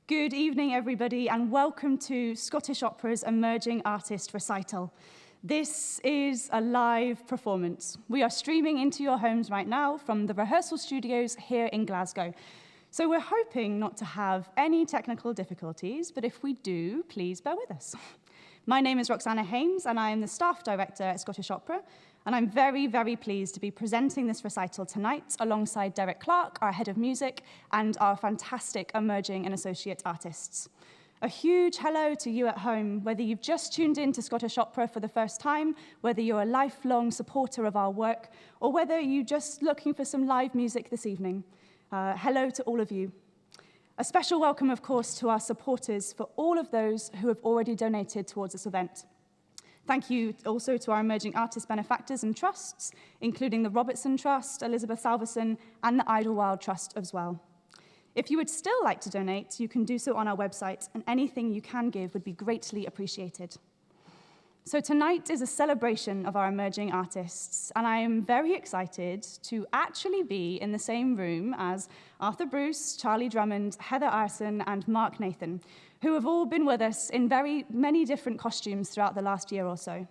Good evening, everybody, and welcome to Scottish Opera's Emerging Artist Recital. This is a live performance. We are streaming into your homes right now from the rehearsal studios here in Glasgow. So we're hoping not to have any technical difficulties, but if we do, please bear with us. My name is Roxana Hames, and I am the staff director at Scottish Opera, and I'm very, very pleased to be presenting this recital tonight alongside Derek Clark, our head of music, and our fantastic emerging and associate artists. A huge hello to you at home, whether you've just tuned in to Scottish Opera for the first time, whether you're a lifelong supporter of our work, or whether you're just looking for some live music this evening. Hello to all of you. A special welcome, of course, to our supporters for all of those who have already donated towards this event. Thank you also to our emerging artist benefactors and trusts, including the Robertson Trust, Elizabeth Salverson, and the Idlewild Trust as well. If you would still like to donate, you can do so on our website, and anything you can give would be greatly appreciated. So tonight is a celebration of our emerging artists, and I am very excited to actually be in the same room as Arthur Bruce, Charlie Drummond, Heather Arson, and Mark Nathan, who have all been with us in very many different costumes throughout the last year or so.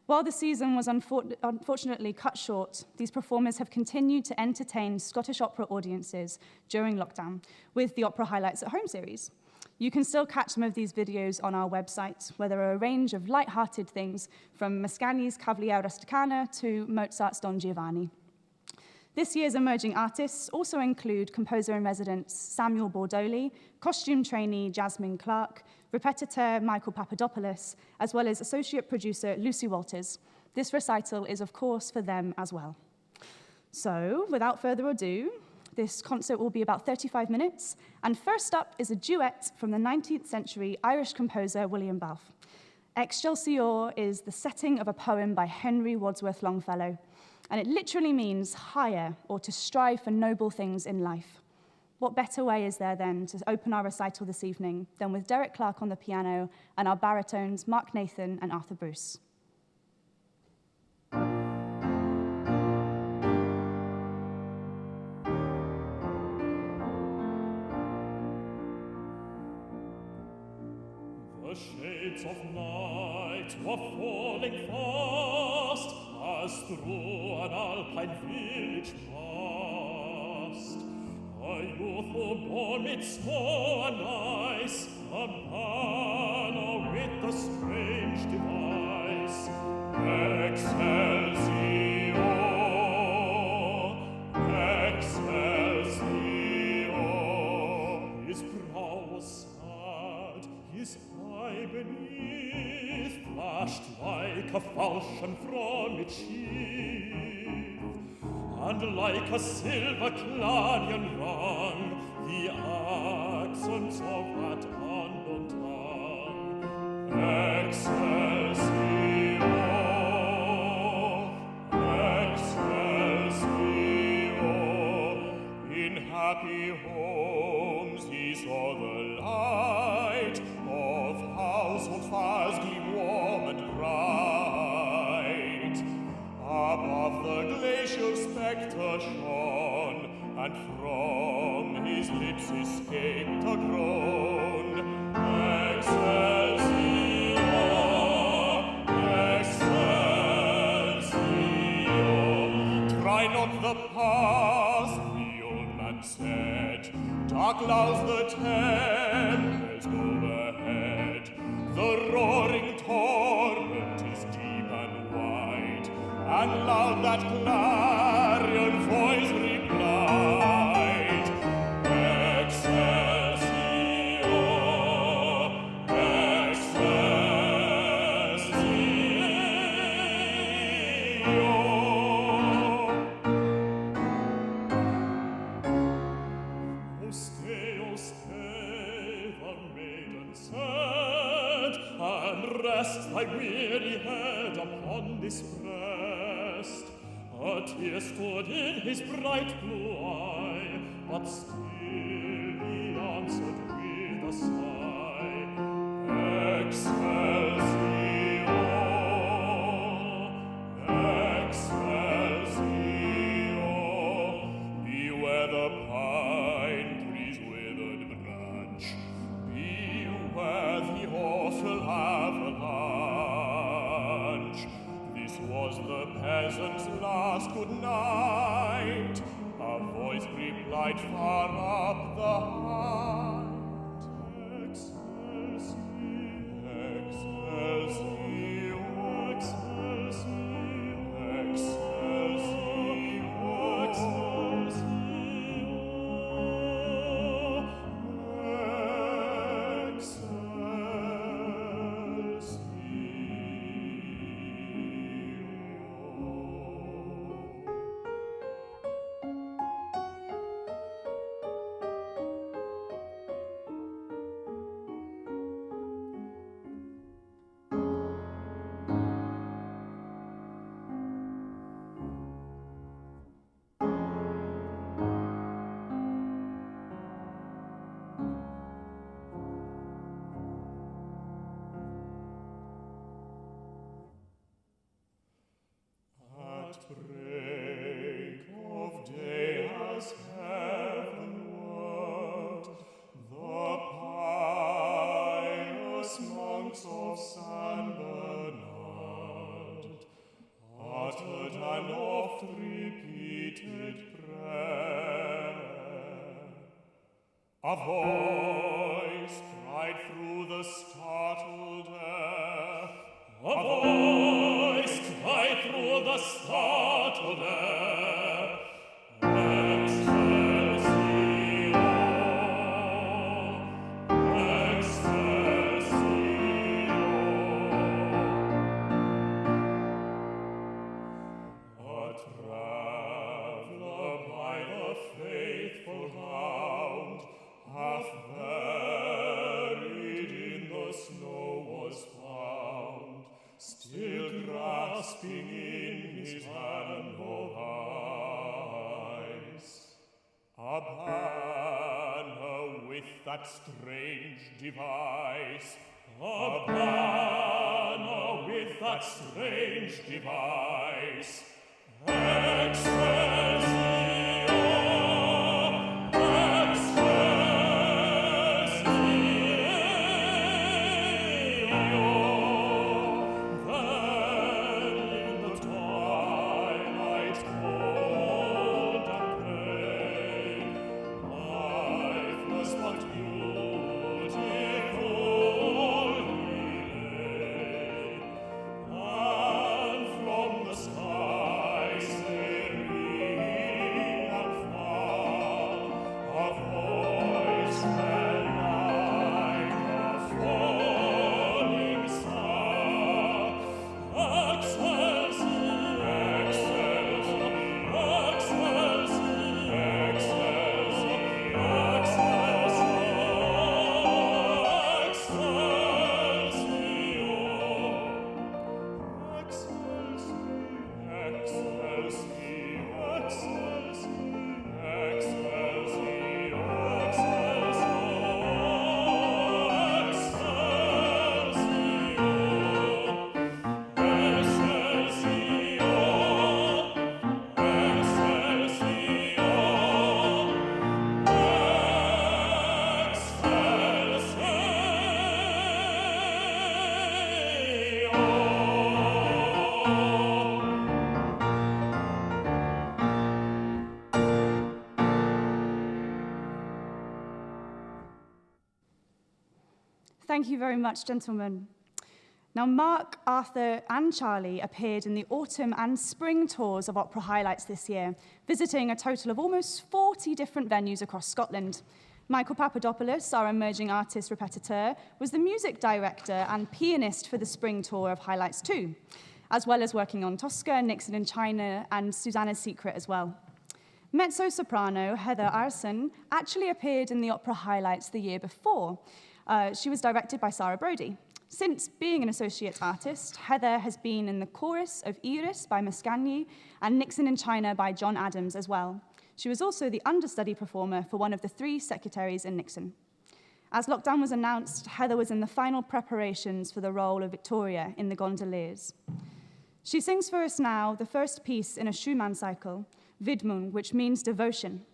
While the season was unfortunately cut short, these performers have continued to entertain Scottish Opera audiences during lockdown with the Opera Highlights at Home series. You can still catch some of these videos on our website, where there are a range of light-hearted things from Mascagni's Cavaliere Rusticana to Mozart's Don Giovanni. This year's emerging artists also include composer-in-residence Samuel Bordoli, costume trainee Jasmine Clark, repetiteur Michael Papadopoulos, as well as associate producer Lucy Walters. This recital is, of course, for them as well. So, without further ado, this concert will be about 35 minutes, and first up is a duet from the 19th century Irish composer William Balfe. Excelsior is the setting of a poem by Henry Wadsworth Longfellow, and it literally means higher, or to strive for noble things in life. What better way is there then to open our recital this evening than with Derek Clark on the piano and our baritones Mark Nathan and Arthur Bruce. The shades of night were falling fast as through an alpine village passed. A youth who bore mid snow and ice a banner with a strange device. Excelsior, Excelsior. His brow was sad, his eye beneath flashed like a falchion from its sheath, and like a silver clarion rung the accents of that unknown tongue. Excelsior, Excelsior. In happy homes he saw the light of household fires gleam warm and bright. Above the glacial spectre shone, and from his lips escaped a groan. Excelsior, Excelsior. Try not the past, the old man said. Dark clouds the tempest overhead. The roaring torrent is deep and wide, and loud that clarion voice replied. Excelsior, O stay, the maiden said, and rest thy weary head upon this breast. A tear stood in his bright blue eye, but still he answered with a sigh. Excelsior, Excelsior. Beware the pine tree's withered branch, stride far up the height. Excelsior, excelsior, excelsior, At break of day as heavenward the pious monks of San Bernard uttered an oft-repeated prayer. A voice cried through the startled air. A voice cried through the startled air. Excelsior, excelsior. A traveler by the faithful hound, half buried in the snow, was found, still grasping in his hand of ice a banner with that strange device, a banner with that strange device. Excelsior, Thank you very much, gentlemen. Now, Mark, Arthur, and Charlie appeared in the autumn and spring tours of Opera Highlights this year, visiting a total of almost 40 different venues across Scotland. Michael Papadopoulos, our emerging artist repetiteur, was the music director and pianist for the spring tour of Highlights 2, as well as working on Tosca, Nixon in China, and Susanna's Secret as well. Mezzo-soprano Heather Arson actually appeared in the Opera Highlights the year before. She was directed by Sarah Brodie. Since being an associate artist, Heather has been in the chorus of Iris by Mascagni and Nixon in China by John Adams as well. She was also the understudy performer for one of the 3 secretaries in Nixon. As lockdown was announced, Heather was in the final preparations for the role of Victoria in The Gondoliers. She sings for us now the first piece in a Schumann cycle, Widmung, which means devotion.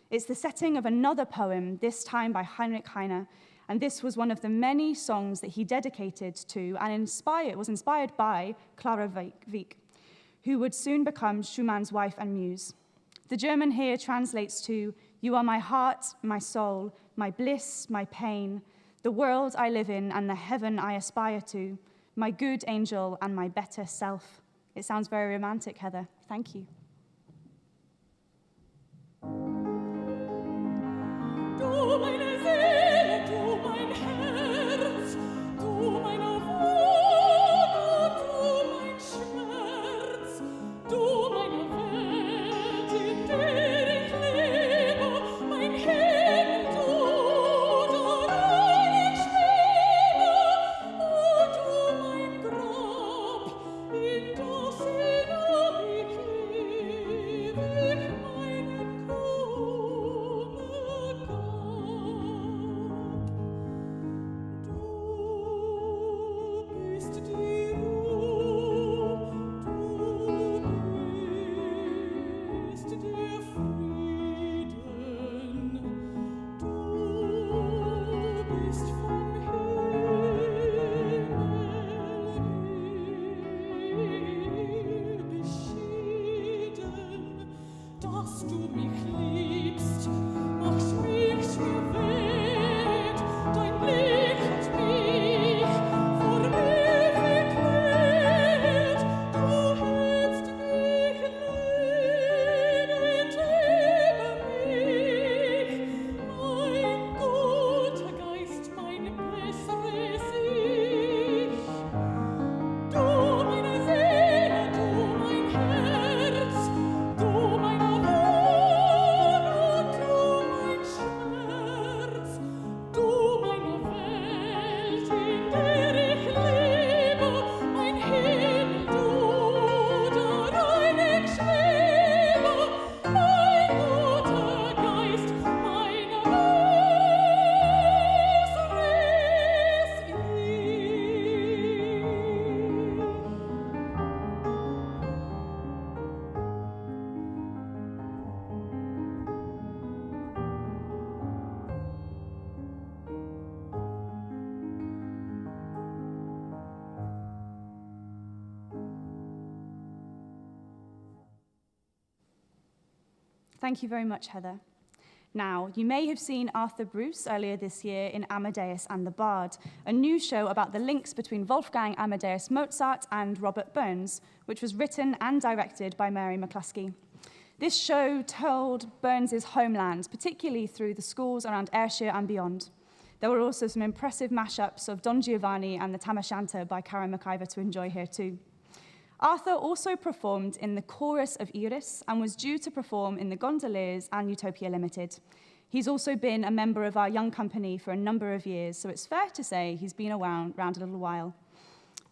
It's the setting of another poem, this time by Heinrich Heine, and this was one of the many songs that he dedicated to and was inspired by Clara Wieck, who would soon become Schumann's wife and muse. The German here translates to, You are my heart, my soul, my bliss, my pain, the world I live in and the heaven I aspire to, my good angel and my better self. It sounds very romantic, Heather. Thank you. Du meine Seele, du mein Herz, du meine Wohnung, du mein Schmerz, du meine Welt, in der ich lebe, mein Himmel, du darin ich schwebe, und du mein Grab, in das hinab ich ewig meinen Kummer gab. Du bist die Ruhe, du bist der Frieden, du bist vom Himmel mir beschieden, dass du mich liebst, macht mich schwer weh, dein Blick hat mich vor mir verklärt, du hältst mich lebend über mich, mein guter Geist, mein besseres Ich. Du meine Seele, du mein Herz, du meine Wohnung, du mein Schmerz, du meine Welt, in der ich lebe, mein Himmel, du darein ich schwebe, mein guter Geist, mein besseres Ich. Thank you very much, Heather. Now, you may have seen Arthur Bruce earlier this year in Amadeus and the Bard, a new show about the links between Wolfgang Amadeus Mozart and Robert Burns, which was written and directed by Mary McCluskey. This show told Burns's homeland, particularly through the schools around Ayrshire and beyond. There were also some impressive mashups of Don Giovanni and the Tam O'Shanter by Karen McIver to enjoy here too. Arthur also performed in the chorus of Iris and was due to perform in the Gondoliers and Utopia Limited. He's also been a member of our young company for a number of years, so it's fair to say he's been around a little while.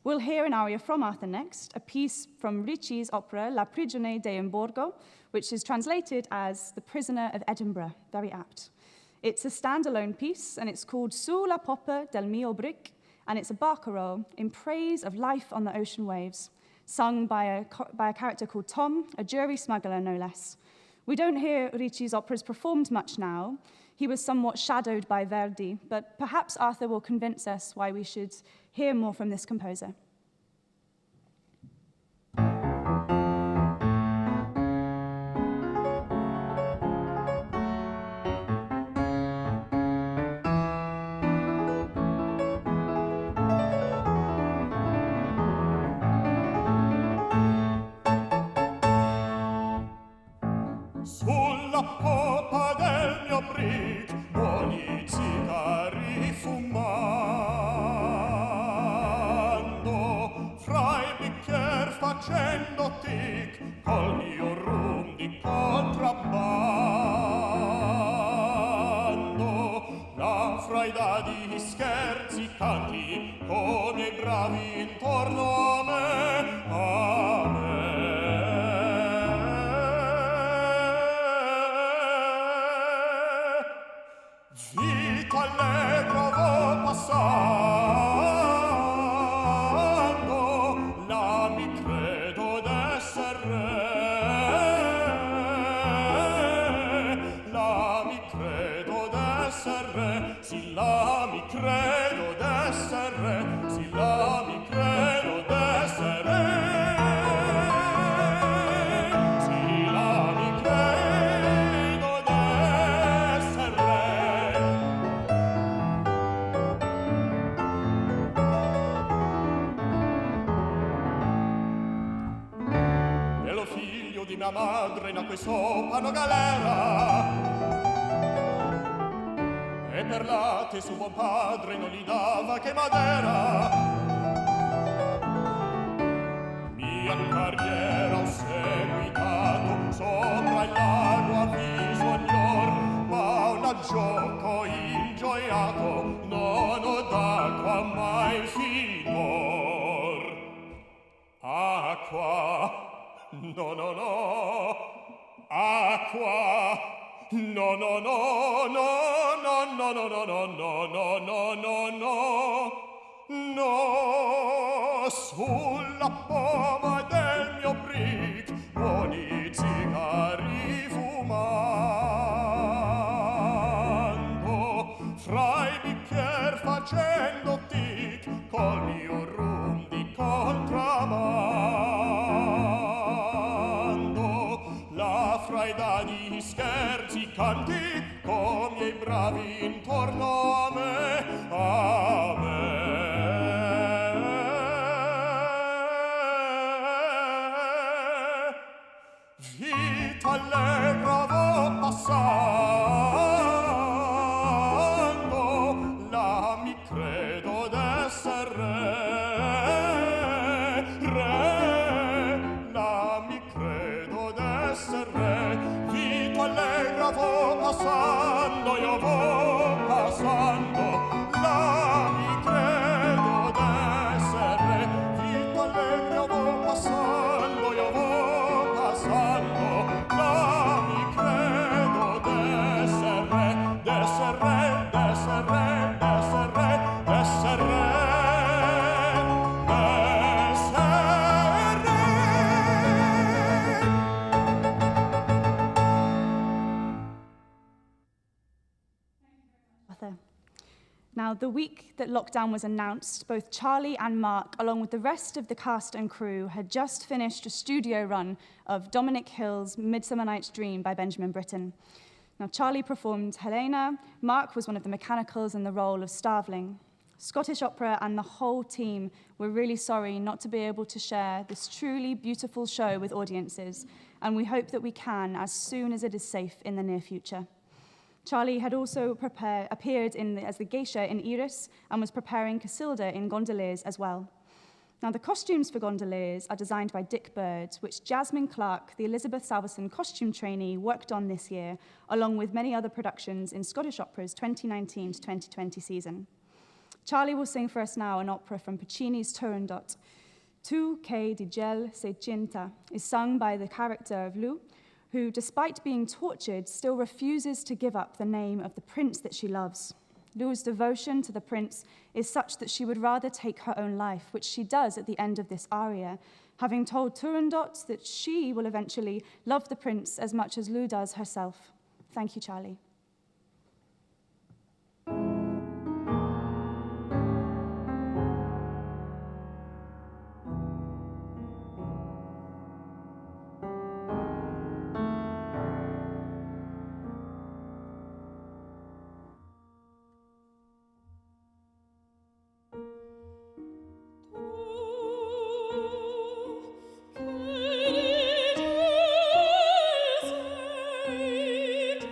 We'll hear an aria from Arthur next, a piece from Ricci's opera La Prigione di Amburgo, which is translated as The Prisoner of Edinburgh, very apt. It's a standalone piece, and it's called Su la poppa del mio brick, and it's a barcarolle in praise of life on the ocean waves, sung by a character called Tom, a jury smuggler, no less. We don't hear Ricci's operas performed much now. He was somewhat shadowed by Verdi, but perhaps Arthur will convince us why we should hear more from this composer. Sulla poppa del mio brick buoni zigari fumando, fra i bicchier facendo tic col mio rum di contrabbando, là fra i dadi scherzi canti come i bravi intorno a me, a me. Vita allegro vo passando, là mi credo d'esser re, là mi credo d'esser re, sì là mi credo d'esser re, sì là mi credo d'esser re. la madre nacque sopra galera, e per latte suo buon padre non gli dava che madera. Mia carriera ho seguitato sopra il lago a viso ognor, ma una gioco ingioiato non ho d'acqua mai finor. Acqua, no, no, no, acqua, no, no, no, no, no, no, no, no, no, no, no, no, no, no, sulla poma del mio brick buoni zigari fumando, fra i bicchier facendo tic col mio rum di contrabbando, la fraida di scherzi canti con miei bravi intorno a me, a me. Vita allegra vo passando, la mi credo d'esser re, la mi credo d'esser re. Vita allegra vo passando, io vo passando, la mi credo d'esser re. Vita allegra vo passando, io vo passando, la mi credo d'esser re, d'esser re, d'esser re, d'esser re, d'esser re, d'esser re. Arthur. Now, the week that lockdown was announced, both Charlie and Mark, along with the rest of the cast and crew, had just finished a studio run of Dominic Hill's Midsummer Night's Dream by Benjamin Britten. Now, Charlie performed Helena, Mark was one of the mechanicals in the role of Starveling. Scottish Opera and the whole team were really sorry not to be able to share this truly beautiful show with audiences, and we hope that we can as soon as it is safe in the near future. Charlie had also appeared as the geisha in Iris and was preparing Casilda in Gondoliers as well. Now, the costumes for Gondoliers are designed by Dick Bird, which Jasmine Clark, the Elizabeth Salverson costume trainee, worked on this year, along with many other productions in Scottish Opera's 2019 to 2020 season. Charlie will sing for us now an opera from Puccini's Turandot. Tu che di gel sei cinta is sung by the character of Lou, who, despite being tortured, still refuses to give up the name of the prince that she loves. Lou's devotion to the prince is such that she would rather take her own life, which she does at the end of this aria, having told Turandot that she will eventually love the prince as much as Lou does herself. Thank you, Charlie. Tu, che di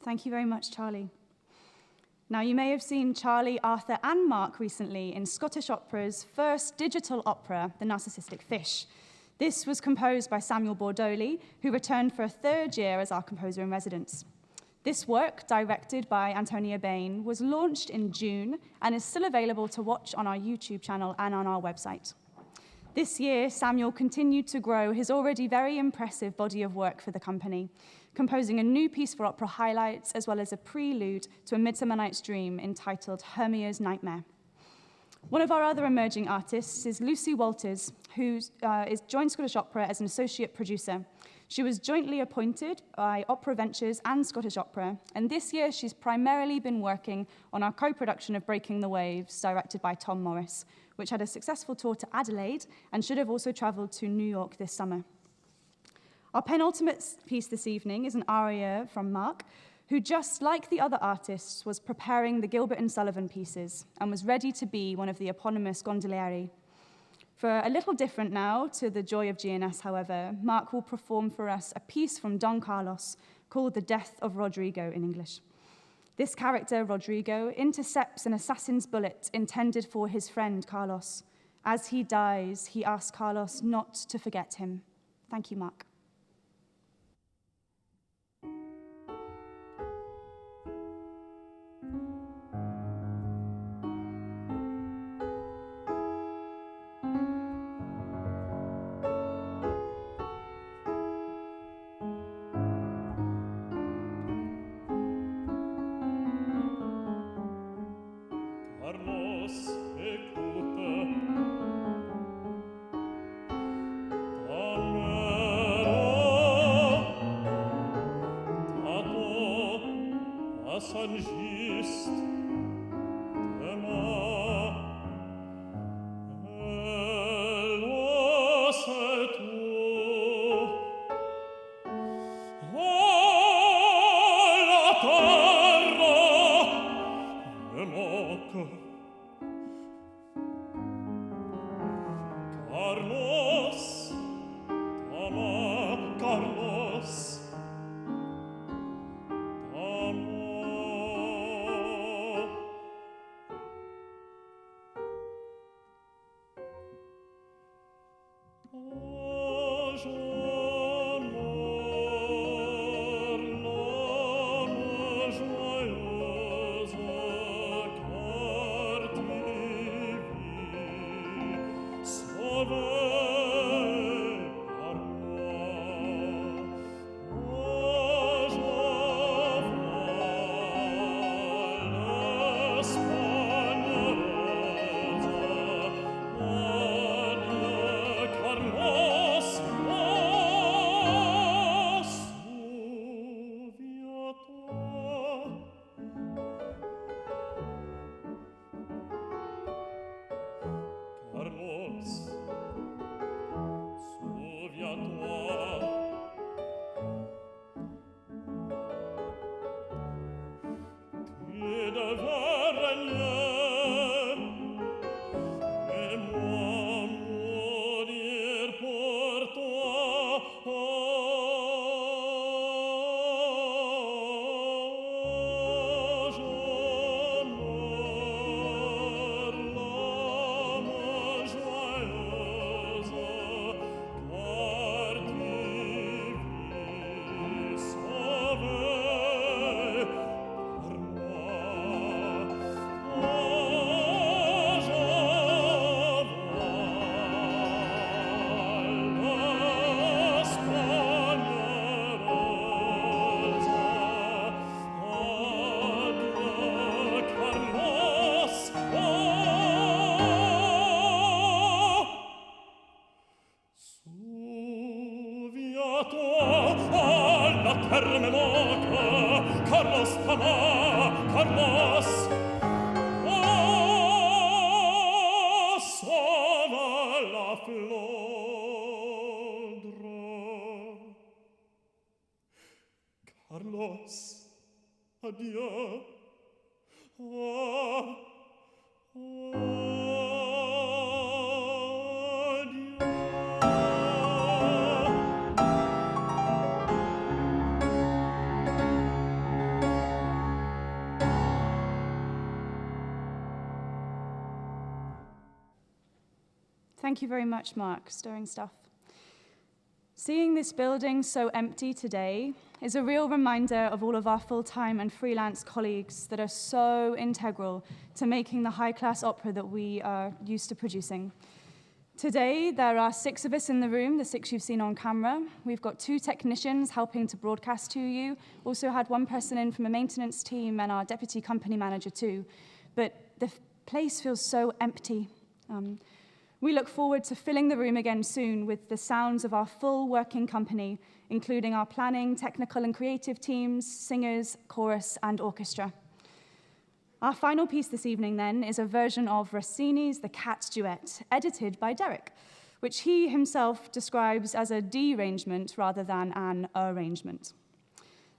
Thank you very much, Charlie. Now, you may have seen Charlie, Arthur, and Mark recently in Scottish Opera's first digital opera, The Narcissistic Fish. This was composed by Samuel Bordoli, who returned for a third year as our composer in residence. This work, directed by Antonia Bain, was launched in June and is still available to watch on our YouTube channel and on our website. This year, Samuel continued to grow his already very impressive body of work for the company, composing a new piece for opera highlights as well as a prelude to A Midsummer Night's Dream entitled Hermia's Nightmare. One of our other emerging artists is Lucy Walters, who joined Scottish Opera as an associate producer. She was jointly appointed by Opera Ventures and Scottish Opera, and this year she's primarily been working on our co-production of Breaking the Waves, directed by Tom Morris, which had a successful tour to Adelaide and should have also traveled to New York this summer. Our penultimate piece this evening is an aria from Mark, who, just like the other artists, was preparing the Gilbert and Sullivan pieces and was ready to be one of the eponymous gondolieri. For a little different now to the joy of GNS, however, Mark will perform for us a piece from Don Carlos called The Death of Rodrigo in English. This character, Rodrigo, intercepts an assassin's bullet intended for his friend Carlos. As he dies, he asks Carlos not to forget him. Thank you, Mark. Carlos, adieu. Ah, adieu. Thank you very much, Mark. Stirring stuff. Seeing this building so empty today is a real reminder of all of our full-time and freelance colleagues that are so integral to making the high-class opera that we are used to producing. Today, there are 6 of us in the room, the 6 you've seen on camera. We've got 2 technicians helping to broadcast to you. Also had 1 person in from a maintenance team and our deputy company manager too. But the place feels so empty. We look forward to filling the room again soon with the sounds of our full working company, including our planning, technical and creative teams, singers, chorus, and orchestra. Our final piece this evening, then, is a version of Rossini's The Cat Duet, edited by Derek, which he himself describes as a derangement rather than an arrangement.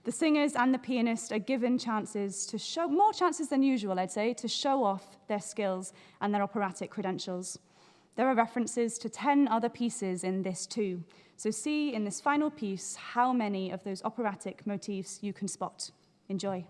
The singers and the pianist are given chances to show, more chances than usual, I'd say, to show off their skills and their operatic credentials. There are references to 10 other pieces in this too, so see in this final piece how many of those operatic motifs you can spot. Enjoy.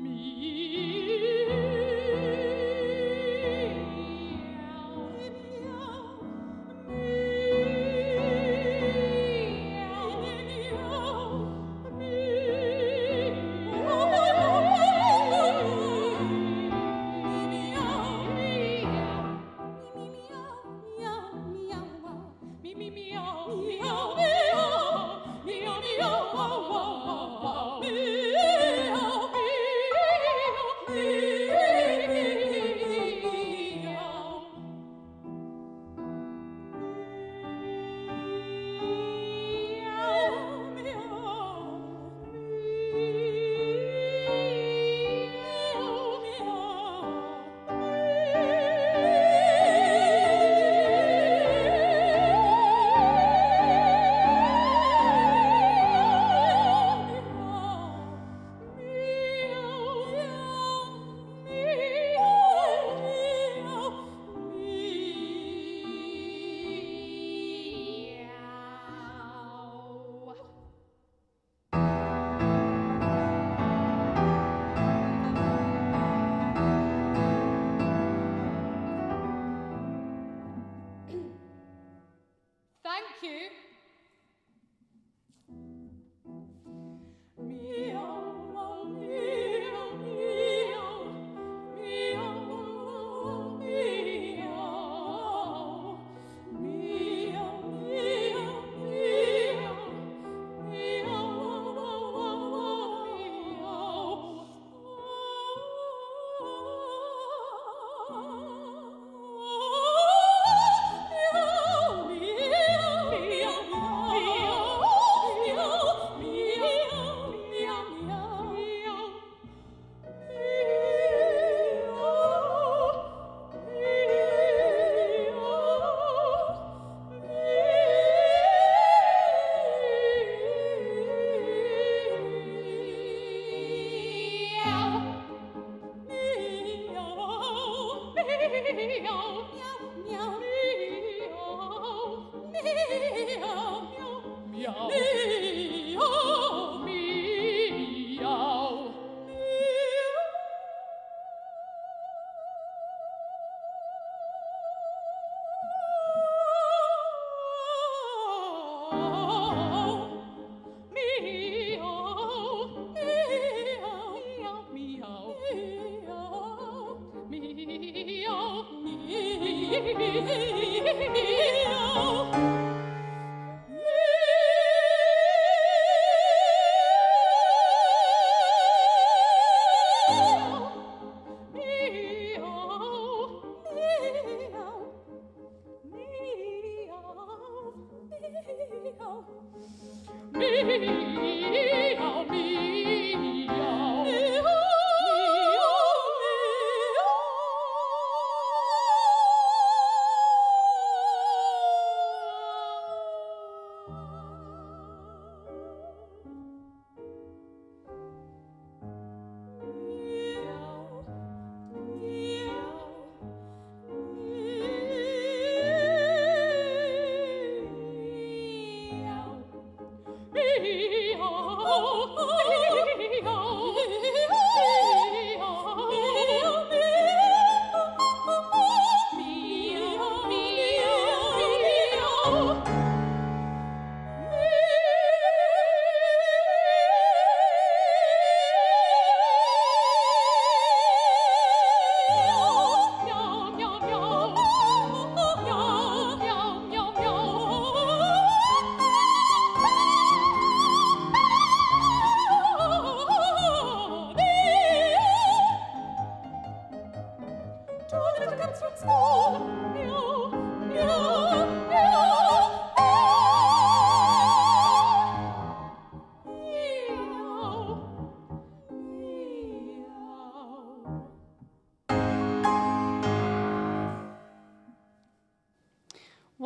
Me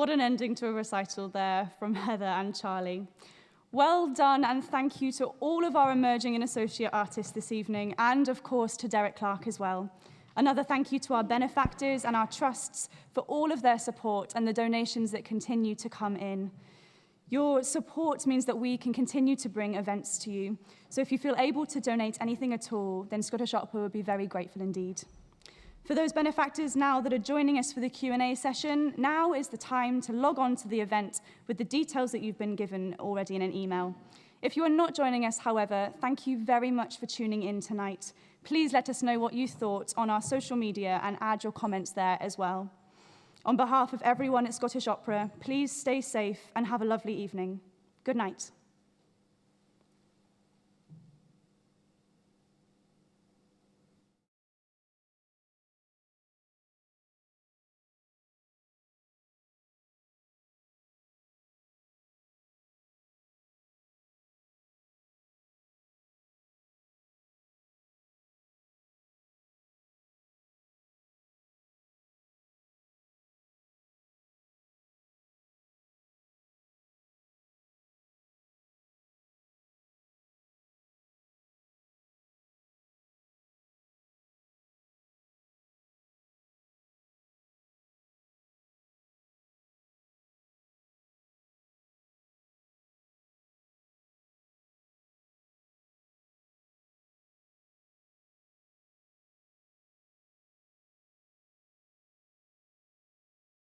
What an ending to a recital there from Heather and Charlie. Well done, and thank you to all of our emerging and associate artists this evening, and of course to Derek Clark as well. Another thank you to our benefactors and our trusts for all of their support and the donations that continue to come in. Your support means that we can continue to bring events to you. So if you feel able to donate anything at all, then Scottish Opera would be very grateful indeed. For those benefactors now that are joining us for the Q&A session, now is the time to log on to the event with the details that you've been given already in an email. If you are not joining us, however, thank you very much for tuning in tonight. Please let us know what you thought on our social media and add your comments there as well. On behalf of everyone at Scottish Opera, please stay safe and have a lovely evening. Good night.